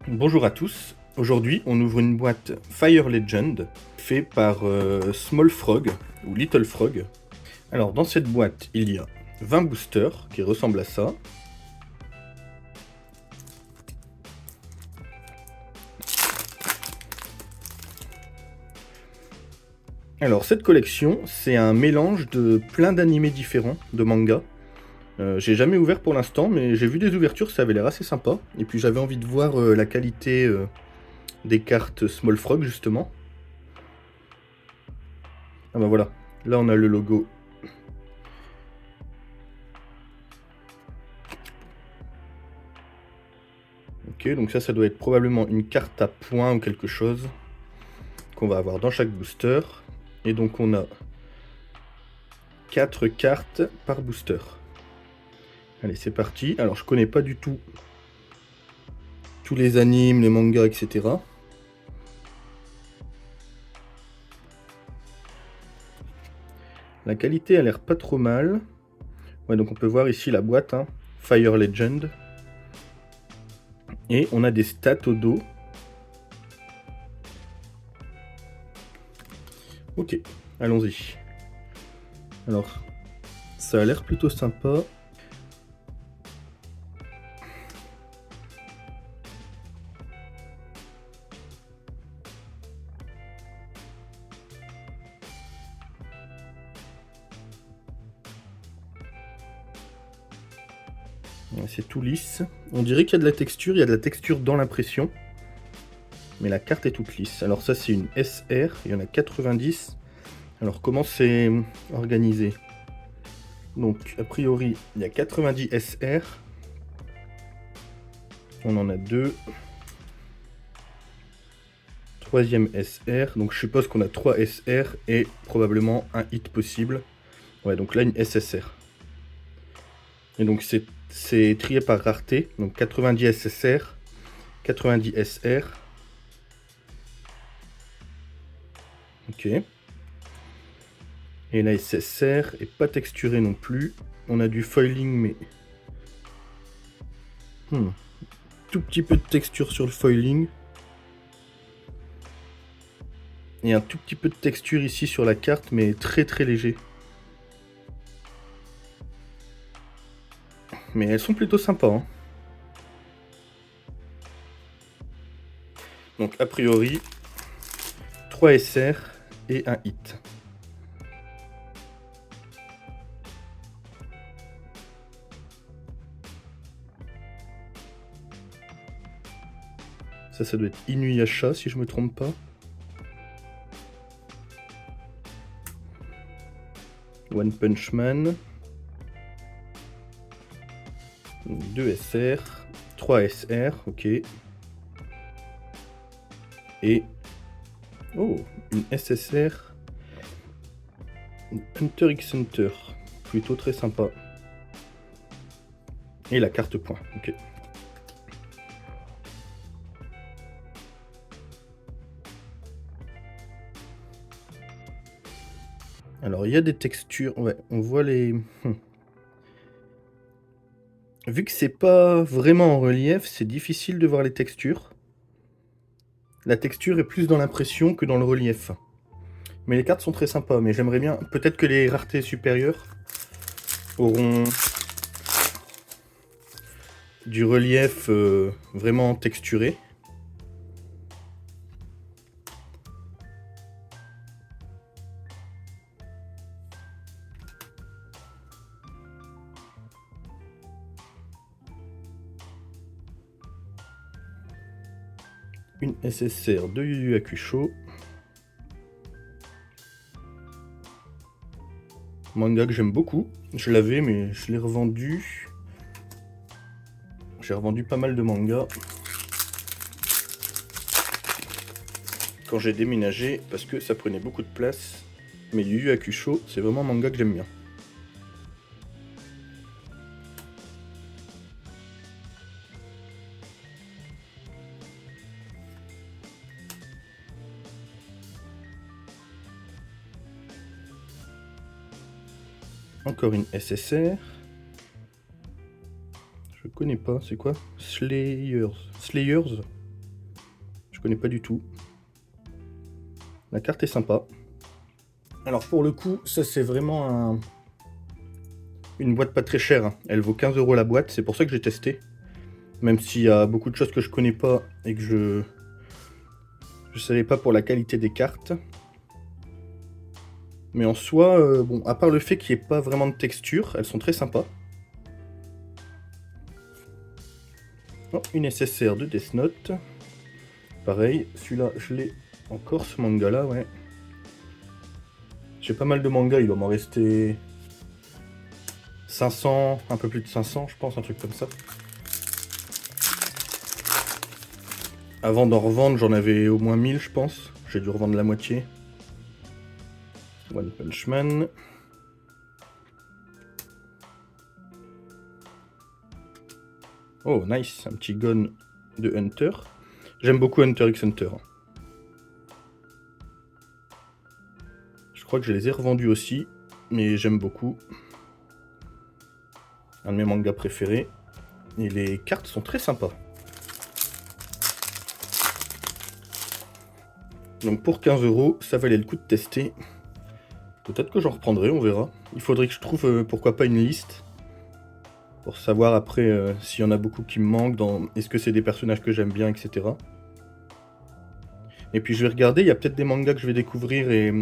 Bonjour à tous, aujourd'hui on ouvre une boîte Fire Legend fait par Small Frog ou Little Frog. Alors dans cette boîte il y a 20 boosters qui ressemblent à ça. Alors cette collection c'est un mélange de plein d'animés différents, de mangas. J'ai jamais ouvert pour l'instant mais j'ai vu des ouvertures, ça avait l'air assez sympa. Et puis j'avais envie de voir la qualité des cartes Small Frog justement. Ah bah voilà, là on a le logo. Ok, donc ça doit être probablement une carte à points ou quelque chose qu'on va avoir dans chaque booster. Et donc on a 4 cartes par booster. Allez, c'est parti. Alors je connais pas du tout tous les animes, les mangas, etc. La qualité a l'air pas trop mal. Ouais, donc on peut voir ici la boîte, hein, Fire Legend. Et on a des stats au dos. Ok, allons-y. Alors, ça a l'air plutôt sympa. C'est tout lisse. On dirait qu'il y a de la texture, il y a de la texture dans l'impression. Mais la carte est toute lisse. Alors ça c'est une SR, il y en a 90. Alors comment c'est organisé? Donc a priori il y a 90 SR. On en a deux. Troisième SR. Donc je suppose qu'on a 3 SR et probablement un hit possible. Ouais, donc là une SSR. Et donc c'est trié par rareté. Donc 90 SSR, 90 SR. Ok. Et la SSR est pas texturée non plus. On a du foiling mais... tout petit peu de texture sur le foiling. Et un tout petit peu de texture ici sur la carte, mais très très léger. Mais elles sont plutôt sympas. Hein. Donc a priori, 3 SR et un hit. Ça doit être Inuyasha si je me trompe pas. One Punch Man. 2 SR. 3 SR, ok. Et... oh, une SSR. Hunter x Hunter. Plutôt très sympa. Et la carte point, ok. Alors il y a des textures, ouais, on voit les... Vu que c'est pas vraiment en relief, c'est difficile de voir les textures. La texture est plus dans l'impression que dans le relief. Mais les cartes sont très sympas, mais j'aimerais bien... peut-être que les raretés supérieures auront du relief vraiment texturé. Une SSR de Yu Yu Hakusho. Manga que j'aime beaucoup. Je l'avais, mais je l'ai revendu. J'ai revendu pas mal de mangas quand j'ai déménagé parce que ça prenait beaucoup de place. Mais Yu Yu Hakusho, c'est vraiment un manga que j'aime bien. Encore une SSR. Je connais pas, c'est quoi? Slayers. Slayers. connais pas du tout. La carte est sympa. Alors pour le coup, ça c'est vraiment une boîte pas très chère. Elle vaut 15 € la boîte, c'est pour ça que j'ai testé. Même s'il y a beaucoup de choses que je connais pas et que je savais pas pour la qualité des cartes. Mais en soi, bon, à part le fait qu'il n'y ait pas vraiment de texture, elles sont très sympas. Oh, une SSR de Death Note. Pareil, celui-là, je l'ai encore, ce manga-là, ouais. J'ai pas mal de mangas, il doit m'en rester 500, un peu plus de 500, je pense, un truc comme ça. Avant d'en revendre, j'en avais au moins 1000, je pense. J'ai dû revendre la moitié. One Punch Man. Oh, nice, un petit gun de Hunter. J'aime beaucoup Hunter x Hunter. Je crois que je les ai revendus aussi, mais j'aime beaucoup. Un de mes mangas préférés. Et les cartes sont très sympas. Donc pour 15 €, ça valait le coup de tester. Peut-être que j'en reprendrai, on verra. Il faudrait que je trouve, pourquoi pas, une liste. Pour savoir après s'il y en a beaucoup qui me manquent, est-ce que c'est des personnages que j'aime bien, etc. Et puis je vais regarder, il y a peut-être des mangas que je vais découvrir et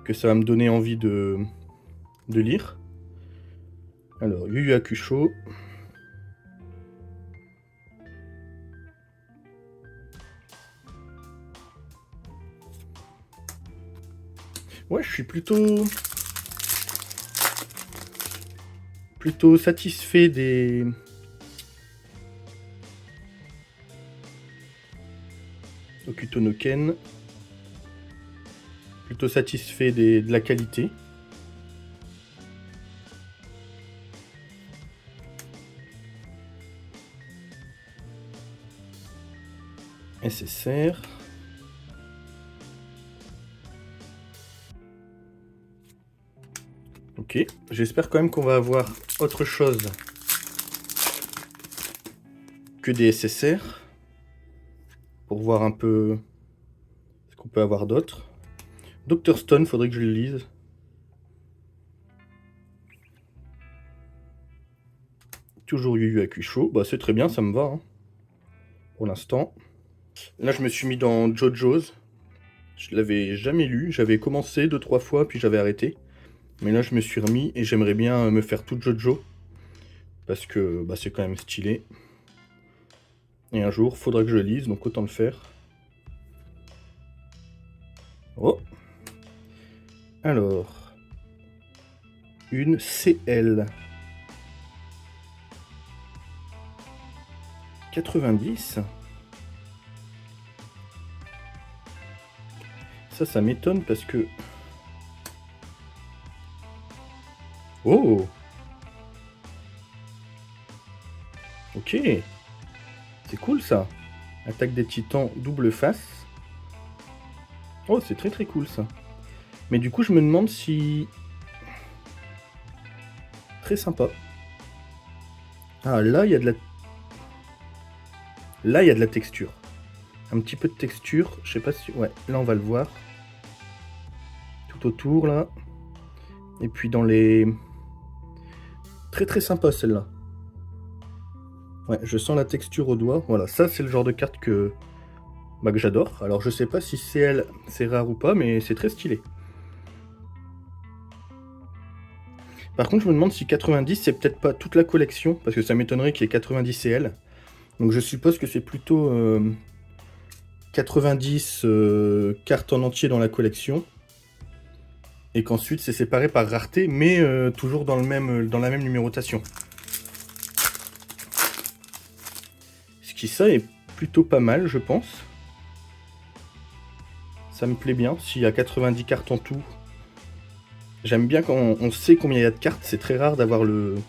que ça va me donner envie de lire. Alors, Yu Yu Hakusho. Ouais, je suis plutôt satisfait des Okuto no Ken. Plutôt satisfait de la qualité. SSR. Ok, j'espère quand même qu'on va avoir autre chose que des SSR. Pour voir un peu ce qu'on peut avoir d'autre. Dr Stone, faudrait que je le lise. Toujours Yu Yu Hakusho. Bah c'est très bien, ça me va. Hein, pour l'instant. Là je me suis mis dans JoJo's. Je l'avais jamais lu. J'avais commencé 2-3 fois, puis j'avais arrêté. Mais là je me suis remis et j'aimerais bien me faire tout JoJo. Parce que bah, c'est quand même stylé. Et un jour, faudra que je le lise, donc autant le faire. Oh. Alors. Une CL. 90. Ça m'étonne parce que... Oh! Ok. C'est cool ça. Attaque des titans double face. Oh, c'est très très cool ça. Mais du coup, je me demande si... Très sympa. Ah, là, il y a de la... Là, il y a de la texture. Un petit peu de texture. Je sais pas si... Ouais, là, on va le voir. Tout autour, là. Et puis dans les... Très très sympa, celle-là. Ouais, je sens la texture au doigt. Voilà, ça, c'est le genre de carte que j'adore. Alors, je sais pas si CL, c'est rare ou pas, mais c'est très stylé. Par contre, je me demande si 90, c'est peut-être pas toute la collection, parce que ça m'étonnerait qu'il y ait 90 CL. Donc je suppose que c'est plutôt 90 cartes en entier dans la collection. Et qu'ensuite c'est séparé par rareté, mais toujours dans la même numérotation. Ce qui ça est plutôt pas mal, je pense. Ça me plaît bien, s'il y a 90 cartes en tout. J'aime bien quand on sait combien il y a de cartes, c'est très rare d'avoir le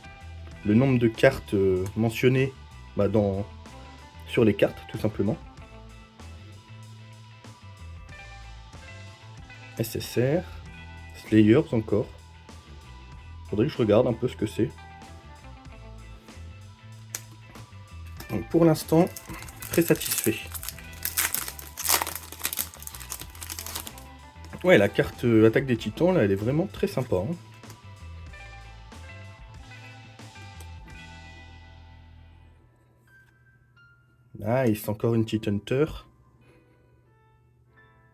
nombre de cartes mentionnées sur les cartes, tout simplement. SSR, Slayers encore. Faudrait que je regarde un peu ce que c'est. Donc pour l'instant, très satisfait. Ouais, la carte Attaque des Titans, là, elle est vraiment très sympa. Hein. Nice, encore une petite Hunter.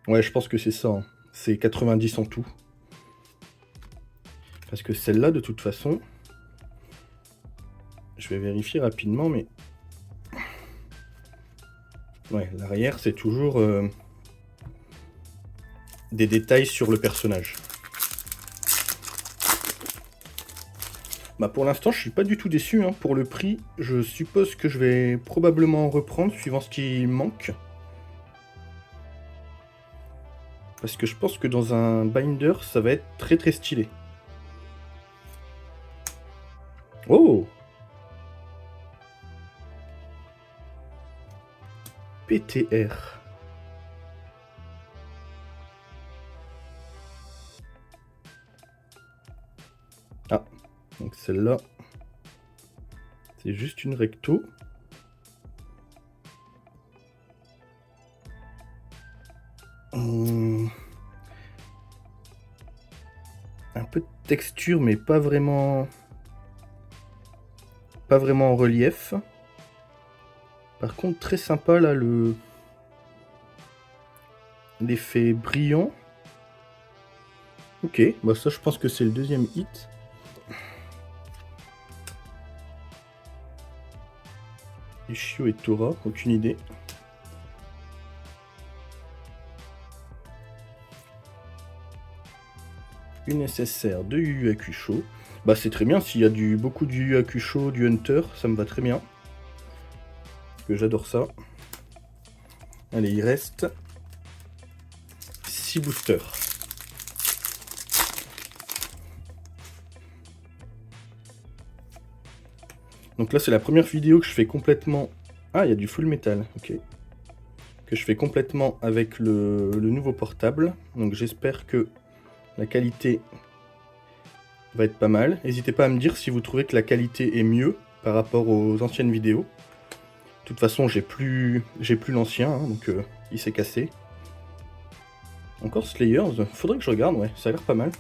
Ouais, je pense que c'est ça. Hein. C'est 90 en tout. Parce que celle-là, de toute façon... Je vais vérifier rapidement, mais... Ouais, l'arrière, c'est toujours... des détails sur le personnage. Bah pour l'instant, je suis pas du tout déçu. Hein. Pour le prix, je suppose que je vais probablement en reprendre, suivant ce qui manque. Parce que je pense que dans un binder, ça va être très très stylé. Oh! PTR. Ah, donc celle-là, c'est juste une recto. Un peu de texture, mais pas vraiment en relief. Par contre, très sympa là, l'effet brillant. Ok, bah ça je pense que c'est le deuxième hit. Ishio et Tora, aucune idée. Une SSR de Yu Yu Hakusho. Bah c'est très bien, s'il y a beaucoup de Yu Yu Hakusho, du Hunter, ça me va très bien. Parce que j'adore ça. Allez, il reste 6 boosters. Donc là c'est la première vidéo que je fais complètement... Ah, il y a du full metal, ok. Que je fais complètement avec le nouveau portable. Donc j'espère que la qualité va être pas mal. N'hésitez pas à me dire si vous trouvez que la qualité est mieux par rapport aux anciennes vidéos. De toute façon, j'ai plus l'ancien, hein, donc il s'est cassé. Encore Slayers, faudrait que je regarde, ouais, ça a l'air pas mal.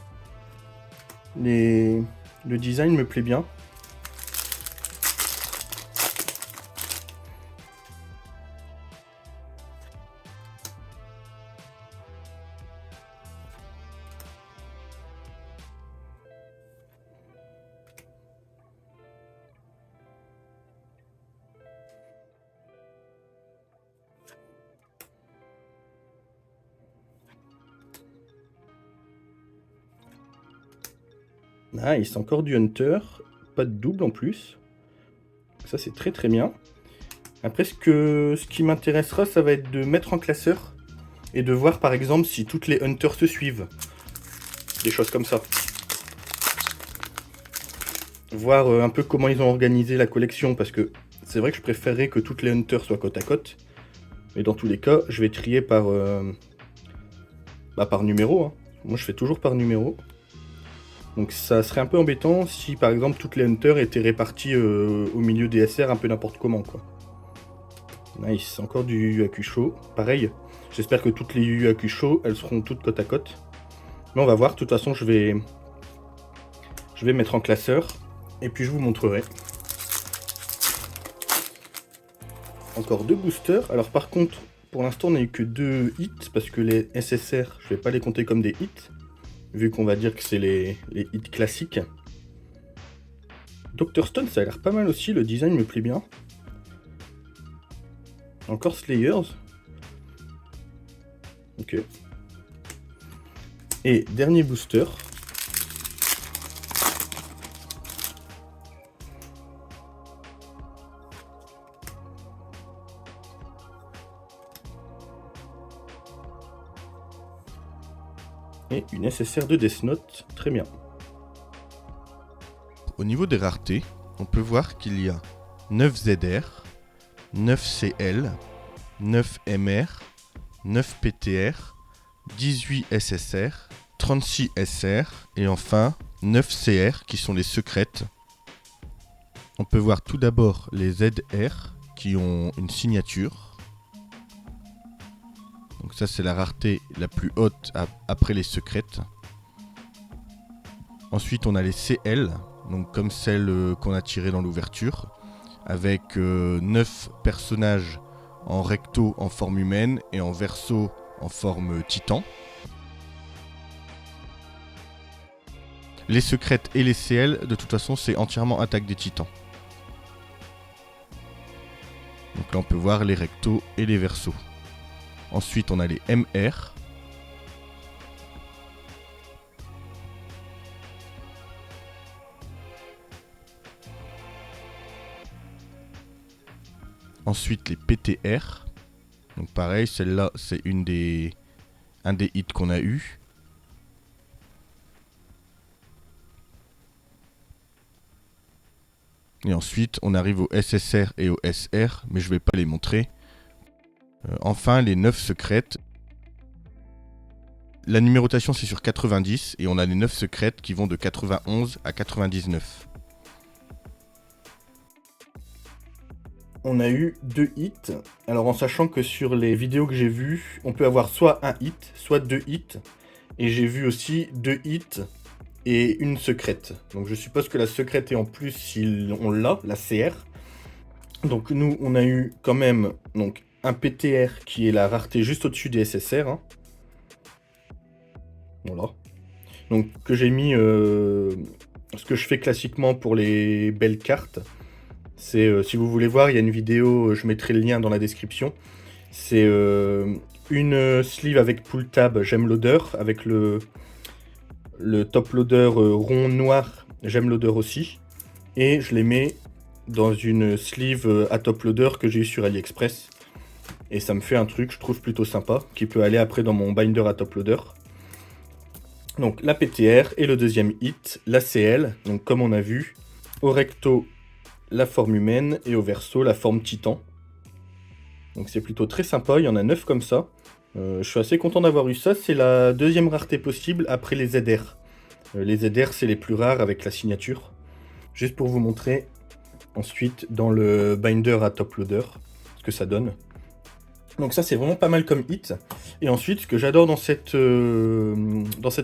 Le design me plaît bien. Nice, encore du Hunter, pas de double en plus. Ça c'est très très bien. Après ce qui m'intéressera, ça va être de mettre en classeur et de voir par exemple si toutes les Hunters se suivent. Des choses comme ça. Voir un peu comment ils ont organisé la collection, parce que c'est vrai que je préférerais que toutes les Hunters soient côte à côte. Mais dans tous les cas, je vais trier par numéro. Hein. Moi je fais toujours par numéro. Donc ça serait un peu embêtant si par exemple toutes les Hunters étaient réparties au milieu des SR un peu n'importe comment quoi. Nice, encore du Yu Yu Hakusho. Pareil, j'espère que toutes les Yu Yu Hakusho, elles seront toutes côte à côte. Mais on va voir, de toute façon je vais mettre en classeur. Et puis je vous montrerai. Encore 2 boosters. Alors par contre, pour l'instant on n'a eu que 2 hits, parce que les SSR, je vais pas les compter comme des hits. Vu qu'on va dire que c'est les hits classiques. Dr Stone, ça a l'air pas mal aussi, le design me plaît bien. Encore Slayers. Ok. Et dernier booster. Et une SSR de Death Note, très bien. Au niveau des raretés, on peut voir qu'il y a 9 ZR, 9 CL, 9 MR, 9 PTR, 18 SSR, 36 SR et enfin 9 CR qui sont les secrètes. On peut voir tout d'abord les ZR qui ont une signature. Donc Donc ça c'est la rareté la plus haute après les secrètes. Ensuite on a les CL, donc comme celles qu'on a tirées dans l'ouverture, avec 9 personnages en recto en forme humaine et en verso en forme titan. Les secrètes et les CL, de toute façon c'est entièrement attaque des titans. Donc là on peut voir les rectos et les versos. Ensuite on a les MR. Ensuite les PTR. Donc pareil, celle-là c'est un des hits qu'on a eu. Et ensuite on arrive au SSR et au SR, mais je vais pas les montrer. Enfin les 9 secrètes. La numérotation c'est sur 90 et on a les 9 secrètes qui vont de 91 à 99. On a eu 2 hits. Alors en sachant que sur les vidéos que j'ai vues, on peut avoir soit un hit, soit 2 hits. Et j'ai vu aussi 2 hits et une secrète. Donc je suppose que la secrète est en plus si on l'a, la CR. Donc nous on a eu quand même donc, un PTR qui est la rareté juste au-dessus des SSR. Hein. Voilà. Donc que j'ai mis ce que je fais classiquement pour les belles cartes. C'est, si vous voulez voir, il y a une vidéo, je mettrai le lien dans la description. C'est une sleeve avec pull tab, j'aime l'odeur, avec le top loader rond noir, j'aime l'odeur aussi. Et je les mets dans une sleeve à top loader que j'ai eu sur AliExpress. Et ça me fait un truc, je trouve plutôt sympa, qui peut aller après dans mon binder à top loader. Donc la PTR et le deuxième hit, la CL, donc comme on a vu, au recto, la forme humaine et au verso la forme titan. Donc c'est plutôt très sympa, il y en a 9 comme ça. Je suis assez content d'avoir eu ça, c'est la deuxième rareté possible après les ZR. Les ZR c'est les plus rares avec la signature. Juste pour vous montrer ensuite dans le binder à top loader ce que ça donne. Donc ça c'est vraiment pas mal comme hit. Et ensuite ce que j'adore dans cette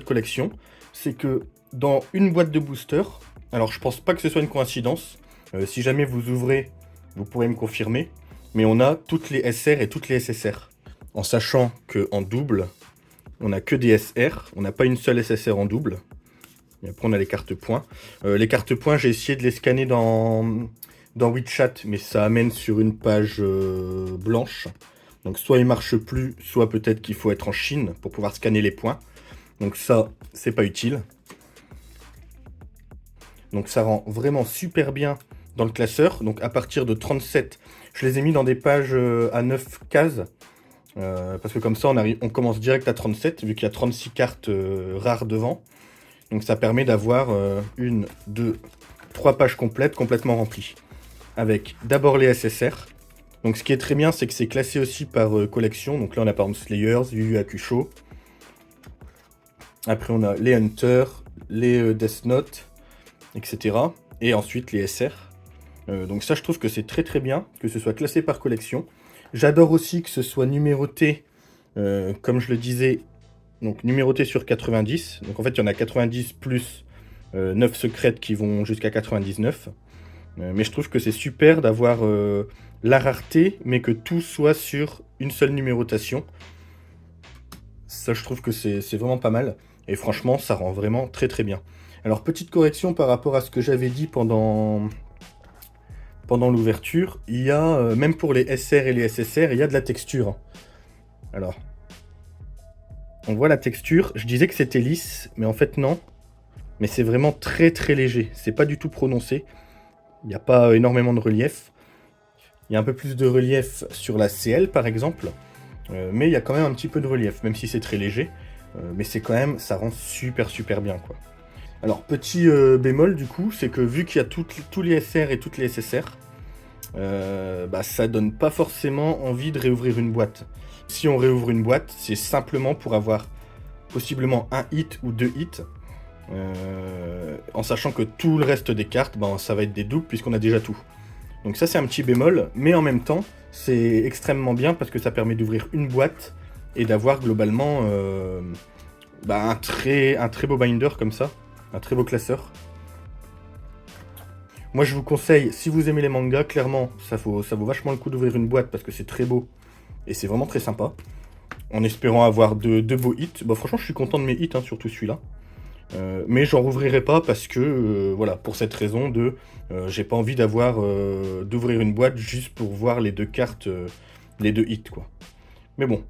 collection, c'est que dans une boîte de booster, alors je pense pas que ce soit une coïncidence, si jamais vous ouvrez, vous pourrez me confirmer. Mais on a toutes les SR et toutes les SSR. En sachant qu'en double, on n'a que des SR. On n'a pas une seule SSR en double. Et après, on a les cartes points. Les cartes points, j'ai essayé de les scanner dans WeChat. Mais ça amène sur une page blanche. Donc soit il marche plus, soit peut-être qu'il faut être en Chine pour pouvoir scanner les points. Donc ça, c'est pas utile. Donc ça rend vraiment super bien dans le classeur. Donc à partir de 37, je les ai mis dans des pages à 9 cases. Parce que comme ça, on commence direct à 37, vu qu'il y a 36 cartes rares devant. Donc ça permet d'avoir 1, 2, 3 pages complètes, complètement remplies. Avec d'abord les SSR. Donc ce qui est très bien, c'est que c'est classé aussi par collection. Donc là, on a par exemple Slayers, Yu Yu Hakusho. Après, on a les Hunters, les Death Note, etc. Et ensuite les SR. Donc ça, je trouve que c'est très très bien, que ce soit classé par collection. J'adore aussi que ce soit numéroté, comme je le disais, donc numéroté sur 90. Donc en fait, il y en a 90 plus 9 secrètes qui vont jusqu'à 99. Mais je trouve que c'est super d'avoir la rareté, mais que tout soit sur une seule numérotation. Ça, je trouve que c'est vraiment pas mal. Et franchement, ça rend vraiment très très bien. Alors, petite correction par rapport à ce que j'avais dit pendant l'ouverture, il y a, même pour les SR et les SSR, il y a de la texture. Alors, on voit la texture. Je disais que c'était lisse, mais en fait non. Mais c'est vraiment très très léger. C'est pas du tout prononcé. Il n'y a pas énormément de relief. Il y a un peu plus de relief sur la CL par exemple. Mais il y a quand même un petit peu de relief, même si c'est très léger. Mais c'est quand même, ça rend super super bien quoi. Alors, petit bémol du coup, c'est que vu qu'il y a tous les SR et toutes les SSR, ça donne pas forcément envie de réouvrir une boîte. Si on réouvre une boîte, c'est simplement pour avoir possiblement un hit ou 2 hits, en sachant que tout le reste des cartes, ça va être des doubles puisqu'on a déjà tout. Donc ça c'est un petit bémol, mais en même temps, c'est extrêmement bien parce que ça permet d'ouvrir une boîte et d'avoir globalement un très beau binder comme ça, un très beau classeur. Moi je vous conseille, si vous aimez les mangas, clairement ça vaut vachement le coup d'ouvrir une boîte parce que c'est très beau et c'est vraiment très sympa. En espérant avoir de beaux hits. Bon, franchement je suis content de mes hits, hein, surtout celui-là. Mais j'en rouvrirai pas parce que, voilà, pour cette raison de... j'ai pas envie d'ouvrir une boîte juste pour voir les deux cartes, les deux hits, quoi. Mais bon,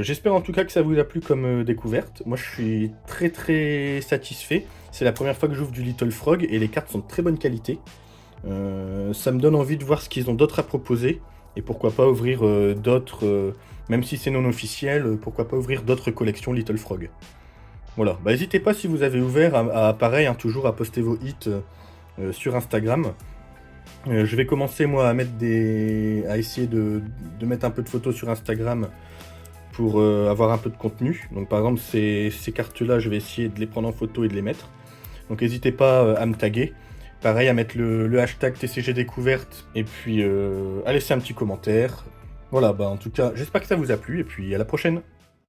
j'espère en tout cas que ça vous a plu comme découverte. Moi, je suis très très satisfait. C'est la première fois que j'ouvre du Little Frog et les cartes sont de très bonne qualité. Ça me donne envie de voir ce qu'ils ont d'autre à proposer. Et pourquoi pas ouvrir d'autres, même si c'est non officiel, pourquoi pas ouvrir d'autres collections Little Frog. Voilà, n'hésitez pas si vous avez ouvert pareil, hein, toujours à poster vos hits sur Instagram. Je vais commencer moi à essayer de mettre un peu de photos sur Instagram pour avoir un peu de contenu. Donc par exemple ces cartes-là, je vais essayer de les prendre en photo et de les mettre. Donc n'hésitez pas à me taguer. Pareil, à mettre le hashtag TCG Découverte et puis à laisser un petit commentaire. Voilà, en tout cas, j'espère que ça vous a plu et puis à la prochaine.